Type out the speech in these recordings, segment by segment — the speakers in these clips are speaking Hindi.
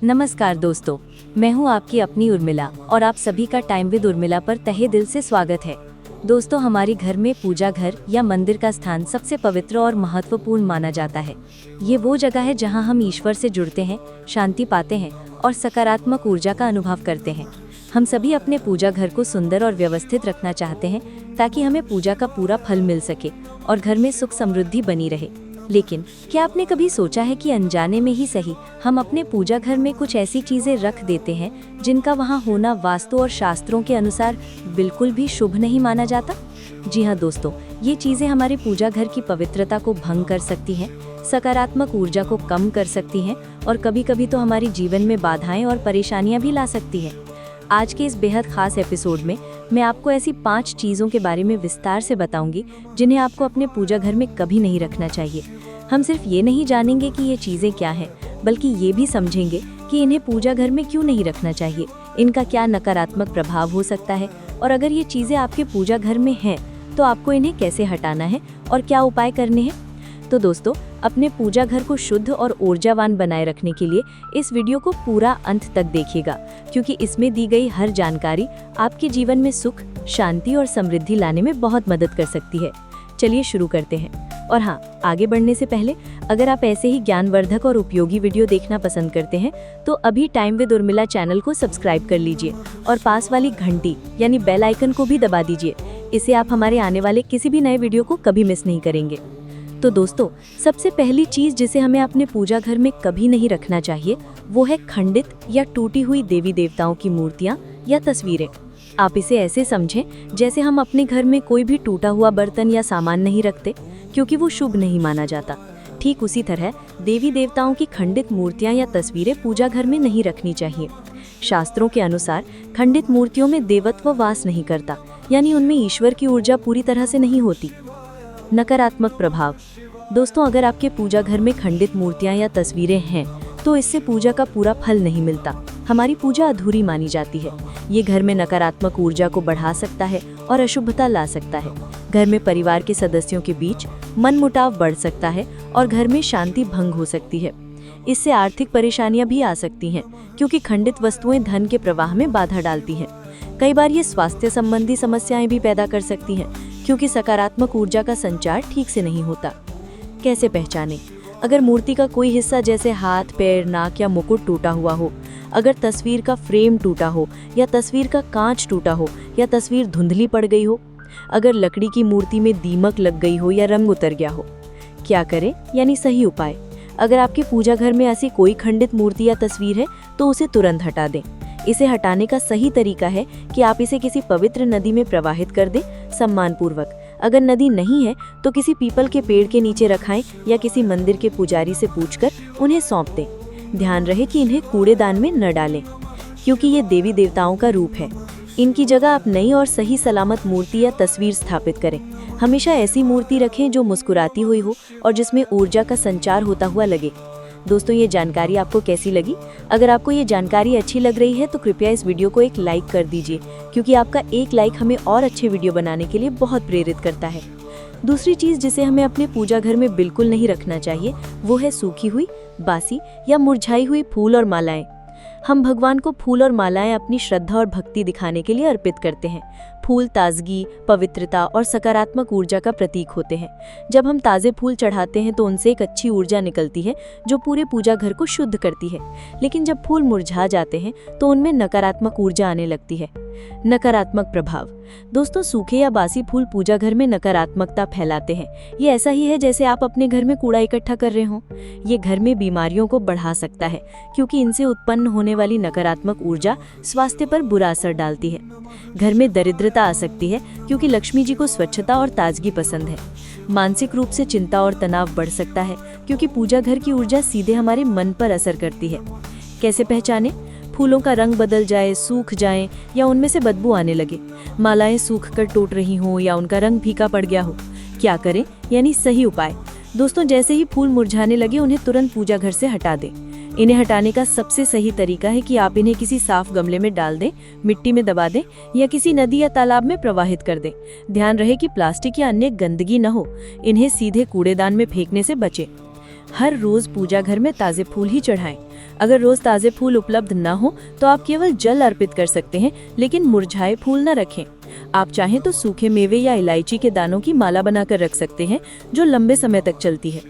नमस्कार दोस्तों, मैं हूं आपकी अपनी उर्मिला और आप सभी का टाइम विद उर्मिला पर तहे दिल से स्वागत है। दोस्तों, हमारे घर में पूजा घर या मंदिर का स्थान सबसे पवित्र और महत्वपूर्ण माना जाता है। ये वो जगह है जहां हम ईश्वर से जुड़ते हैं, शांति पाते हैं और सकारात्मक ऊर्जा का अनुभव करते हैं। हम सभी अपने पूजा घर को सुंदर और व्यवस्थित रखना चाहते हैं ताकि हमें पूजा का पूरा फल मिल सके और घर में सुख समृद्धि बनी रहे। लेकिन क्या आपने कभी सोचा है कि अनजाने में ही सही हम अपने पूजा घर में कुछ ऐसी चीजें रख देते हैं जिनका वहां होना वास्तु और शास्त्रों के अनुसार बिल्कुल भी शुभ नहीं माना जाता? जी हाँ दोस्तों, ये चीजें हमारे पूजा घर की पवित्रता को भंग कर सकती हैं, सकारात्मक ऊर्जा को कम कर सकती हैं और कभी कभी तो हमारी जीवन में बाधाएं और परेशानियां भी ला सकती हैं। आज के इस बेहद खास एपिसोड में मैं आपको ऐसी 5 चीज़ों के बारे में विस्तार से बताऊंगी जिन्हें आपको अपने पूजा घर में कभी नहीं रखना चाहिए। हम सिर्फ ये नहीं जानेंगे कि ये चीज़ें क्या हैं, बल्कि ये भी समझेंगे कि इन्हें पूजा घर में क्यों नहीं रखना चाहिए, इनका क्या नकारात्मक प्रभाव हो सकता है और अगर ये चीज़ें आपके पूजा घर में हैं तो आपको इन्हें कैसे हटाना है और क्या उपाय करने हैं। तो दोस्तों, अपने पूजा घर को शुद्ध और ऊर्जावान बनाए रखने के लिए इस वीडियो को पूरा अंत तक देखिएगा, क्योंकि इसमें दी गई हर जानकारी आपके जीवन में सुख, शांति और समृद्धि लाने में बहुत मदद कर सकती है। चलिए शुरू करते हैं। और हाँ, आगे बढ़ने से पहले अगर आप ऐसे ही ज्ञानवर्धक और उपयोगी वीडियो देखना पसंद करते हैं तो अभी टाइम विद उर्मिला चैनल को सब्सक्राइब कर लीजिए और पास वाली घंटी यानी बेल आइकन को भी दबा दीजिए। इससे आप हमारे आने वाले किसी भी नए वीडियो को कभी मिस नहीं करेंगे। तो दोस्तों, सबसे पहली चीज जिसे हमें अपने पूजा घर में कभी नहीं रखना चाहिए वो है खंडित या टूटी हुई देवी देवताओं की मूर्तियां या तस्वीरें। आप इसे ऐसे समझें जैसे हम अपने घर में कोई भी टूटा हुआ बर्तन या सामान नहीं रखते, क्योंकि वो शुभ नहीं माना जाता। ठीक उसी तरह देवी देवताओं की खंडित मूर्तियां या तस्वीरें पूजा घर में नहीं रखनी चाहिए। शास्त्रों के अनुसार खंडित मूर्तियों में देवत्व वास नहीं करता, यानी उनमें ईश्वर की ऊर्जा पूरी तरह से नहीं होती। नकारात्मक प्रभाव। दोस्तों, अगर आपके पूजा घर में खंडित मूर्तियां या तस्वीरें हैं तो इससे पूजा का पूरा फल नहीं मिलता, हमारी पूजा अधूरी मानी जाती है। ये घर में नकारात्मक ऊर्जा को बढ़ा सकता है और अशुभता ला सकता है। घर में परिवार के सदस्यों के बीच मनमुटाव बढ़ सकता है और घर में शांति भंग हो सकती है। इससे आर्थिक परेशानियां भी आ सकती हैं, क्योंकि खंडित वस्तुएं धन के प्रवाह में बाधा डालती हैं। कई बार ये स्वास्थ्य संबंधी समस्याएं भी पैदा कर सकती हैं, क्योंकि सकारात्मक ऊर्जा का संचार ठीक से नहीं होता। कैसे पहचानें? अगर मूर्ति का कोई हिस्सा जैसे हाथ, पैर, नाक या मुकुट टूटा हुआ हो, अगर तस्वीर का फ्रेम टूटा हो या तस्वीर का कांच टूटा हो या तस्वीर धुंधली पड़ गई हो, अगर लकड़ी की मूर्ति में दीमक लग गई हो या रंग उतर गया हो। क्या करें, यानी सही उपाय। अगर आपके पूजा घर में ऐसी कोई खंडित मूर्ति या तस्वीर है तो उसे तुरंत हटा दें। इसे हटाने का सही तरीका है कि आप इसे किसी पवित्र नदी में प्रवाहित कर दें, सम्मानपूर्वक। अगर नदी नहीं है तो किसी पीपल के पेड़ के नीचे रखाएं या किसी मंदिर के पुजारी से पूछकर उन्हें सौंप दें। ध्यान रहे कि इन्हें कूड़ेदान में न डालें, क्योंकि ये देवी देवताओं का रूप है। इनकी जगह आप नई और सही सलामत मूर्ति या तस्वीर स्थापित करें। हमेशा ऐसी मूर्ति रखें जो मुस्कुराती हुई हो और जिसमें ऊर्जा का संचार होता हुआ लगे। दोस्तों, ये जानकारी आपको कैसी लगी? अगर आपको ये जानकारी अच्छी लग रही है तो कृपया इस वीडियो को एक लाइक कर दीजिए, क्योंकि आपका एक लाइक हमें और अच्छे वीडियो बनाने के लिए बहुत प्रेरित करता है। दूसरी चीज़ जिसे हमें अपने पूजा घर में बिल्कुल नहीं रखना चाहिए वो है सूखी हुई, बासी या मुरझाई हुई फूल और मालाएं। हम भगवान को फूल और मालाएं अपनी श्रद्धा और भक्ति दिखाने के लिए अर्पित करते हैं। फूल ताजगी, पवित्रता और सकारात्मक ऊर्जा का प्रतीक होते हैं। जब हम ताज़े फूल चढ़ाते हैं तो उनसे एक अच्छी ऊर्जा निकलती है जो पूरे पूजा घर को शुद्ध करती है। लेकिन जब फूल मुरझा जाते हैं तो उनमें नकारात्मक ऊर्जा आने लगती है। नकारात्मक प्रभाव। दोस्तों, सूखे या बासी फूल पूजा घर में नकारात्मकता फैलाते हैं। ये ऐसा ही है जैसे आप अपने घर में कूड़ा इकट्ठा कर रहे हो। ये घर में बीमारियों को बढ़ा सकता है, क्योंकि इनसे उत्पन्न होने वाली नकारात्मक ऊर्जा स्वास्थ्य पर बुरा असर डालती है। घर में दरिद्रता आ सकती है, क्योंकि लक्ष्मी जी को स्वच्छता और ताजगी पसंद है। मानसिक रूप से चिंता और तनाव बढ़ सकता है, क्योंकि पूजा घर की ऊर्जा सीधे हमारे मन पर असर करती है। कैसे पहचानें? फूलों का रंग बदल जाए, सूख जाएं या उनमें से बदबू आने लगे, मालाएं सूखकर टूट रही हों या उनका रंग फीका पड़ गया हो। क्या करें, यानी सही उपाय। दोस्तों, जैसे ही फूल मुरझाने लगे उन्हें तुरंत पूजा घर से हटा दें। इन्हें हटाने का सबसे सही तरीका है कि आप इन्हें किसी साफ गमले में डाल दें, मिट्टी में दबा दें या किसी नदी या तालाब में प्रवाहित कर दें। ध्यान रहे कि प्लास्टिक या अन्य गंदगी न हो। इन्हें सीधे कूड़ेदान में फेंकने से बचें। हर रोज पूजा घर में ताजे फूल ही चढ़ाएं। अगर रोज ताजे फूल उपलब्ध न हो तो आप केवल जल अर्पित कर सकते हैं, लेकिन मुरझाए फूल न रखें। आप चाहें तो सूखे मेवे या इलायची के दानों की माला बनाकर रख सकते हैं, जो लंबे समय तक चलती है।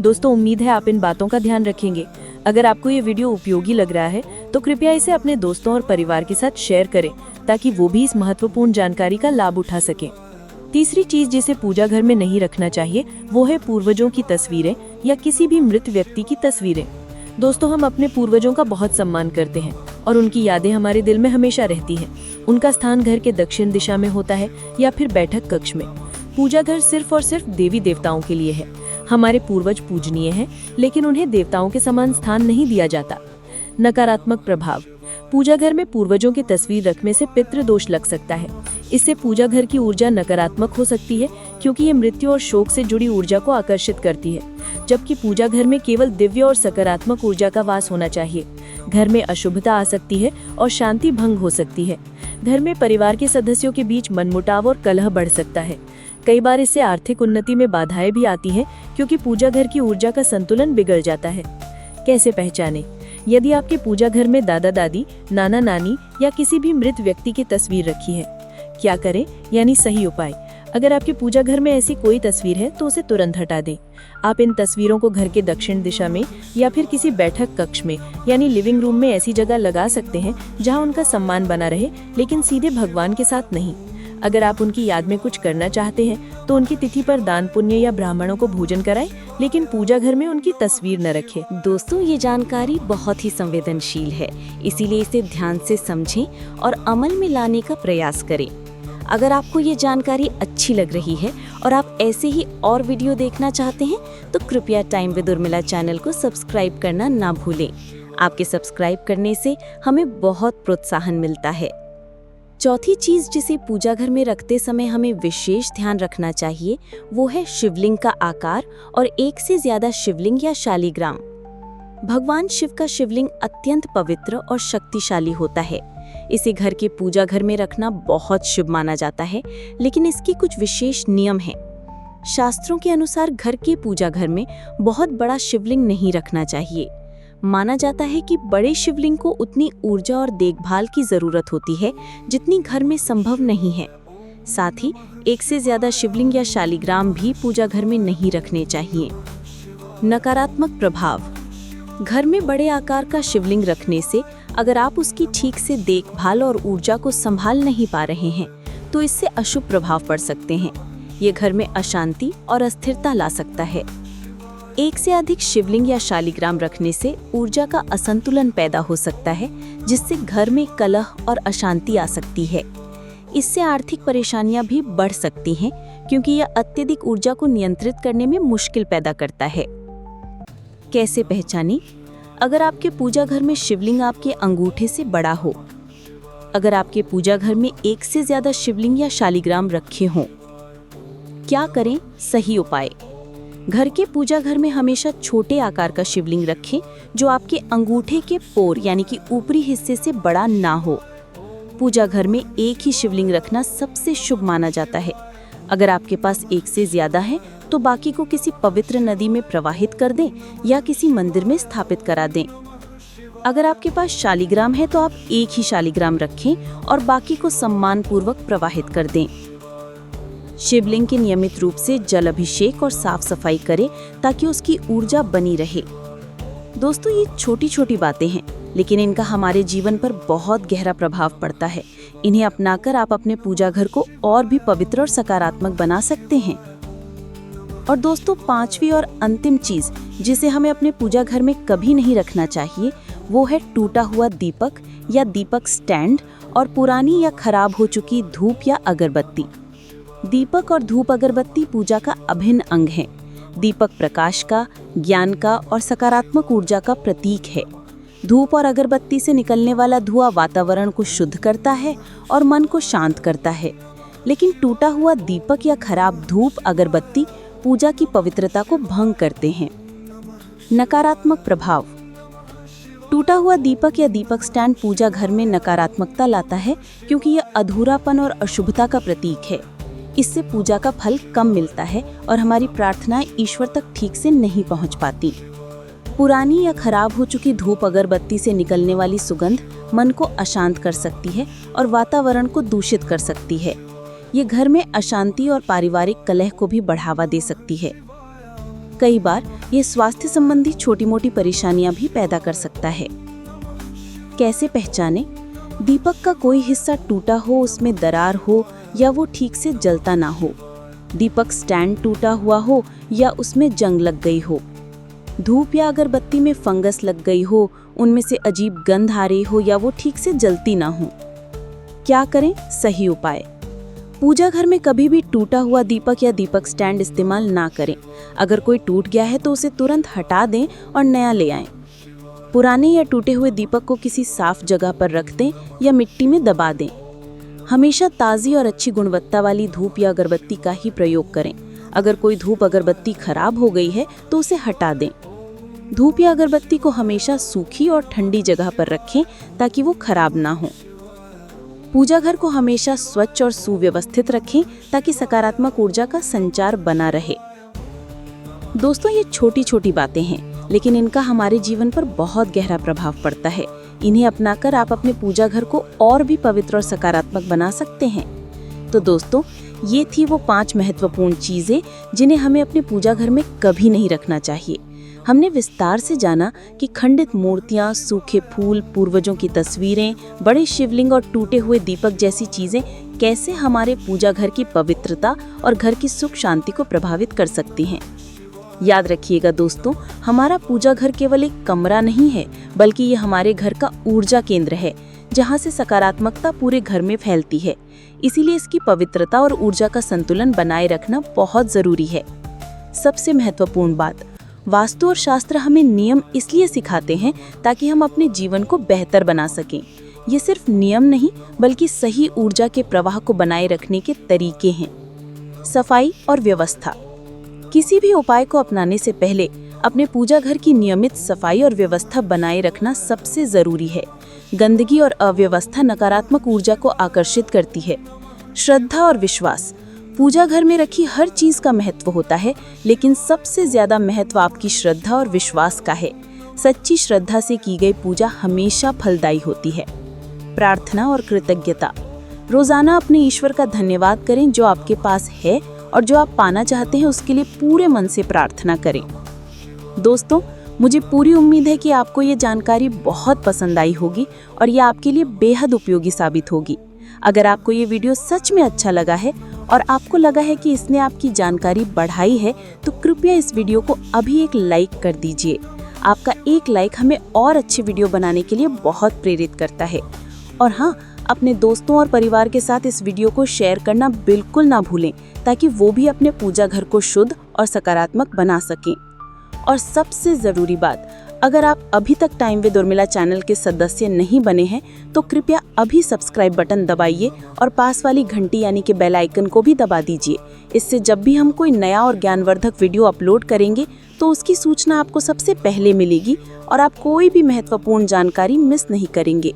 दोस्तों, उम्मीद है आप इन बातों का ध्यान रखेंगे। अगर आपको ये वीडियो उपयोगी लग रहा है तो कृपया इसे अपने दोस्तों और परिवार के साथ शेयर करें, ताकि वो भी इस महत्वपूर्ण जानकारी का लाभ उठा सकें। तीसरी चीज जिसे पूजा घर में नहीं रखना चाहिए वो है पूर्वजों की तस्वीरें या किसी भी मृत व्यक्ति की तस्वीरें। दोस्तों, हम अपने पूर्वजों का बहुत सम्मान करते हैं और उनकी यादें हमारे दिल में हमेशा रहती हैं। उनका स्थान घर के दक्षिण दिशा में होता है या फिर बैठक कक्ष में। पूजा घर सिर्फ और सिर्फ देवी देवताओं के लिए है। हमारे पूर्वज पूजनीय हैं, लेकिन उन्हें देवताओं के समान स्थान नहीं दिया जाता। नकारात्मक प्रभाव। पूजा घर में पूर्वजों की तस्वीर रखने से पितृ दोष लग सकता है। इससे पूजा घर की ऊर्जा नकारात्मक हो सकती है, क्योंकि ये मृत्यु और शोक से जुड़ी ऊर्जा को आकर्षित करती है, जबकि पूजा घर में केवल दिव्य और सकारात्मक ऊर्जा का वास होना चाहिए। घर में अशुभता आ सकती है और शांति भंग हो सकती है। घर में परिवार के सदस्यों के बीच मनमुटाव और कलह बढ़ सकता है। कई बार इससे आर्थिक उन्नति में बाधाएं भी आती हैं, क्योंकि पूजा घर की ऊर्जा का संतुलन बिगड़ जाता है। कैसे पहचानें? यदि आपके पूजा घर में दादा दादी, नाना नानी या किसी भी मृत व्यक्ति की तस्वीर रखी है, क्या करें? यानी सही उपाय। अगर आपके पूजा घर में ऐसी कोई तस्वीर है तो उसे तुरंत हटा दें। आप इन तस्वीरों को घर के दक्षिण दिशा में या फिर किसी बैठक कक्ष में यानी लिविंग रूम में ऐसी जगह लगा सकते हैं जहां उनका सम्मान बना रहे, लेकिन सीधे भगवान के साथ नहीं। अगर आप उनकी याद में कुछ करना चाहते हैं तो उनकी तिथि पर दान पुण्य या ब्राह्मणों को भोजन कराएं, लेकिन पूजा घर में उनकी तस्वीर न रखें। दोस्तों, ये जानकारी बहुत ही संवेदनशील है, इसीलिए इसे ध्यान से समझें और अमल में लाने का प्रयास करें। अगर आपको ये जानकारी अच्छी लग रही है और आप ऐसे ही और वीडियो देखना चाहते हैं तो कृपया टाइम विद उर्मिला चैनल को सब्सक्राइब करना ना भूलें। आपके सब्सक्राइब करने से हमें बहुत प्रोत्साहन मिलता है। चौथी चीज जिसे पूजा घर में रखते समय हमें विशेष ध्यान रखना चाहिए वो है शिवलिंग का आकार और एक से ज्यादा शिवलिंग या शालिग्राम। भगवान शिव का शिवलिंग अत्यंत पवित्र और शक्तिशाली होता है। इसे घर के पूजा घर में रखना बहुत शुभ माना जाता है, लेकिन इसके कुछ विशेष नियम हैं। शास्त्रों के अनुसार घर के पूजा घर में बहुत बड़ा शिवलिंग नहीं रखना चाहिए। माना जाता है कि बड़े शिवलिंग को उतनी ऊर्जा और देखभाल की जरूरत होती है जितनी घर में संभव नहीं है। साथ ही एक से ज्यादा शिवलिंग या शालिग्राम भी पूजा घर में नहीं रखने चाहिए। नकारात्मक प्रभाव। घर में बड़े आकार का शिवलिंग रखने से अगर आप उसकी ठीक से देखभाल और ऊर्जा को संभाल नहीं पा रहे हैं तो इससे अशुभ प्रभाव पड़ सकते हैं। ये घर में अशांति और अस्थिरता ला सकता है। एक से अधिक शिवलिंग या शालिग्राम रखने से ऊर्जा का असंतुलन पैदा हो सकता है, जिससे घर में कलह और अशांति आ सकती है। इससे आर्थिक परेशानियां भी बढ़ सकती हैं, क्योंकि यह अत्यधिक ऊर्जा को नियंत्रित करने में मुश्किल पैदा करता है। कैसे पहचानें? अगर आपके पूजा घर में शिवलिंग आपके अंगूठे से बड़ा हो, अगर आपके पूजा घर में एक से ज्यादा शिवलिंग या शालिग्राम रखे हों, क्या करें? सही उपाय। घर के पूजा घर में हमेशा छोटे आकार का शिवलिंग रखें जो आपके अंगूठे के पोर यानी कि ऊपरी हिस्से से बड़ा ना हो। पूजा घर में एक ही शिवलिंग रखना सबसे शुभ माना जाता है। अगर आपके पास एक से ज्यादा है तो बाकी को किसी पवित्र नदी में प्रवाहित कर दें या किसी मंदिर में स्थापित करा दें। अगर आपके पास शालिग्राम है तो आप एक ही शालिग्राम रखें और बाकी को सम्मानपूर्वक प्रवाहित कर दें। शिवलिंग के नियमित रूप से जल अभिषेक और साफ सफाई करें ताकि उसकी ऊर्जा बनी रहे। दोस्तों, ये छोटी छोटी बातें हैं, लेकिन इनका हमारे जीवन पर बहुत गहरा प्रभाव पड़ता है। इन्हें अपनाकर आप अपने पूजा घर को और भी पवित्र और सकारात्मक बना सकते हैं। और दोस्तों, पांचवी और अंतिम चीज जिसे हमें अपने पूजा घर में कभी नहीं रखना चाहिए वो है टूटा हुआ दीपक या दीपक स्टैंड और पुरानी या खराब हो चुकी धूप या अगरबत्ती। दीपक और धूप अगरबत्ती पूजा का अभिन्न अंग है। दीपक प्रकाश का, ज्ञान का और सकारात्मक ऊर्जा का प्रतीक है। धूप और अगरबत्ती से निकलने वाला धुआं वातावरण को शुद्ध करता है और मन को शांत करता है, लेकिन टूटा हुआ दीपक या खराब धूप अगरबत्ती पूजा की पवित्रता को भंग करते हैं। नकारात्मक प्रभाव। टूटा हुआ दीपक या दीपक स्टैंड पूजा घर में नकारात्मकता लाता है, क्योंकि यह अधूरापन और अशुभता का प्रतीक है। इससे पूजा का फल कम मिलता है और हमारी प्रार्थनाएं ईश्वर तक ठीक से नहीं पहुंच पाती। पुरानी या खराब हो चुकी धूप अगरबत्ती से निकलने वाली सुगंध मन को अशांत कर सकती है और वातावरण को दूषित कर सकती है। ये घर में अशांति और पारिवारिक कलह को भी बढ़ावा दे सकती है। कई बार ये स्वास्थ्य संबंधी छोटी मोटी परेशानियां भी पैदा कर सकता है। कैसे पहचानें? दीपक का कोई हिस्सा टूटा हो, उसमें दरार हो या वो ठीक से जलता ना हो। दीपक स्टैंड टूटा हुआ हो या उसमें जंग लग गई हो। धूप या अगरबत्ती में फंगस लग गई हो, उनमें से अजीब गंध आ रही हो या वो ठीक से जलती ना हो। क्या करें? सही उपाय। पूजा घर में कभी भी टूटा हुआ दीपक या दीपक स्टैंड इस्तेमाल ना करें। अगर कोई टूट गया है तो उसे तुरंत हटा दें और नया ले आएं। पुराने या टूटे हुए दीपक को किसी साफ जगह पर रख दें या मिट्टी में दबा दें। हमेशा ताज़ी और अच्छी गुणवत्ता वाली धूप या अगरबत्ती का ही प्रयोग करें। अगर कोई धूप अगरबत्ती खराब हो गई है तो उसे हटा दें। धूप या अगरबत्ती को हमेशा सूखी और ठंडी जगह पर रखें ताकि वो खराब ना हो। पूजा घर को हमेशा स्वच्छ और सुव्यवस्थित रखें ताकि सकारात्मक ऊर्जा का संचार बना रहे। दोस्तों, ये छोटी छोटी बातें हैं, लेकिन इनका हमारे जीवन पर बहुत गहरा प्रभाव पड़ता है। इन्हें अपनाकर आप अपने पूजा घर को और भी पवित्र और सकारात्मक बना सकते हैं। तो दोस्तों, ये थी वो 5 महत्वपूर्ण चीजें जिन्हें हमें अपने पूजा घर में कभी नहीं रखना चाहिए। हमने विस्तार से जाना कि खंडित मूर्तियां, सूखे फूल, पूर्वजों की तस्वीरें, बड़े शिवलिंग और टूटे हुए दीपक जैसी चीजें कैसे हमारे पूजा घर की पवित्रता और घर की सुख शांति को प्रभावित कर सकती हैं। याद रखिएगा दोस्तों, हमारा पूजा घर केवल एक कमरा नहीं है, बल्कि ये हमारे घर का ऊर्जा केंद्र है, जहाँ से सकारात्मकता पूरे घर में फैलती है। इसीलिए इसकी पवित्रता और ऊर्जा का संतुलन बनाए रखना बहुत जरूरी है। सबसे महत्वपूर्ण बात, वास्तु और शास्त्र हमें नियम इसलिए सिखाते हैं ताकि हम अपने जीवन को बेहतर बना सकें। ये सिर्फ नियम नहीं, बल्कि सही ऊर्जा के प्रवाह को बनाए रखने के तरीके हैं। सफाई और व्यवस्था। किसी भी उपाय को अपनाने से पहले अपने पूजा घर की नियमित सफाई और व्यवस्था बनाए रखना सबसे जरूरी है। गंदगी और अव्यवस्था नकारात्मक ऊर्जा को आकर्षित करती है। श्रद्धा और विश्वास। पूजा घर में रखी हर चीज का महत्व होता है, लेकिन सबसे ज्यादा महत्व आपकी श्रद्धा और विश्वास का है। सच्ची श्रद्धा से की गई पूजा हमेशा फलदायी होती है। प्रार्थना और कृतज्ञता। रोजाना अपने ईश्वर का धन्यवाद करें जो आपके पास है, और जो आप पाना चाहते हैं उसके लिए पूरे मन से प्रार्थना करें। दोस्तों, मुझे पूरी उम्मीद है कि आपको ये जानकारी बहुत पसंद आई होगी और ये आपके लिए बेहद उपयोगी साबित होगी। अगर आपको ये वीडियो सच में अच्छा लगा है और आपको लगा है कि इसने आपकी जानकारी बढ़ाई है, तो कृपया इस वीडियो को अभी एक लाइक कर दीजिए। आपका एक लाइक हमें और अच्छे वीडियो बनाने के लिए बहुत प्रेरित करता है। और हाँ, अपने दोस्तों और परिवार के साथ इस वीडियो को शेयर करना बिल्कुल ना भूलें, ताकि वो भी अपने पूजा घर को शुद्ध और सकारात्मक बना सकें। और सबसे ज़रूरी बात, अगर आप अभी तक टाइम विद उर्मिला चैनल के सदस्य नहीं बने हैं तो कृपया अभी सब्सक्राइब बटन दबाइए और पास वाली घंटी यानी कि बेल आइकन को भी दबा दीजिए। इससे जब भी हम कोई नया और ज्ञानवर्धक वीडियो अपलोड करेंगे तो उसकी सूचना आपको सबसे पहले मिलेगी और आप कोई भी महत्वपूर्ण जानकारी मिस नहीं करेंगे।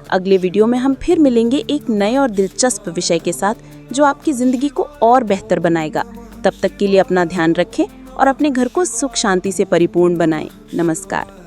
अगले वीडियो में हम फिर मिलेंगे एक नए और दिलचस्प विषय के साथ जो आपकी ज़िंदगी को और बेहतर बनाएगा। तब तक के लिए अपना ध्यान रखें और अपने घर को सुख शांति से परिपूर्ण बनाएं। नमस्कार।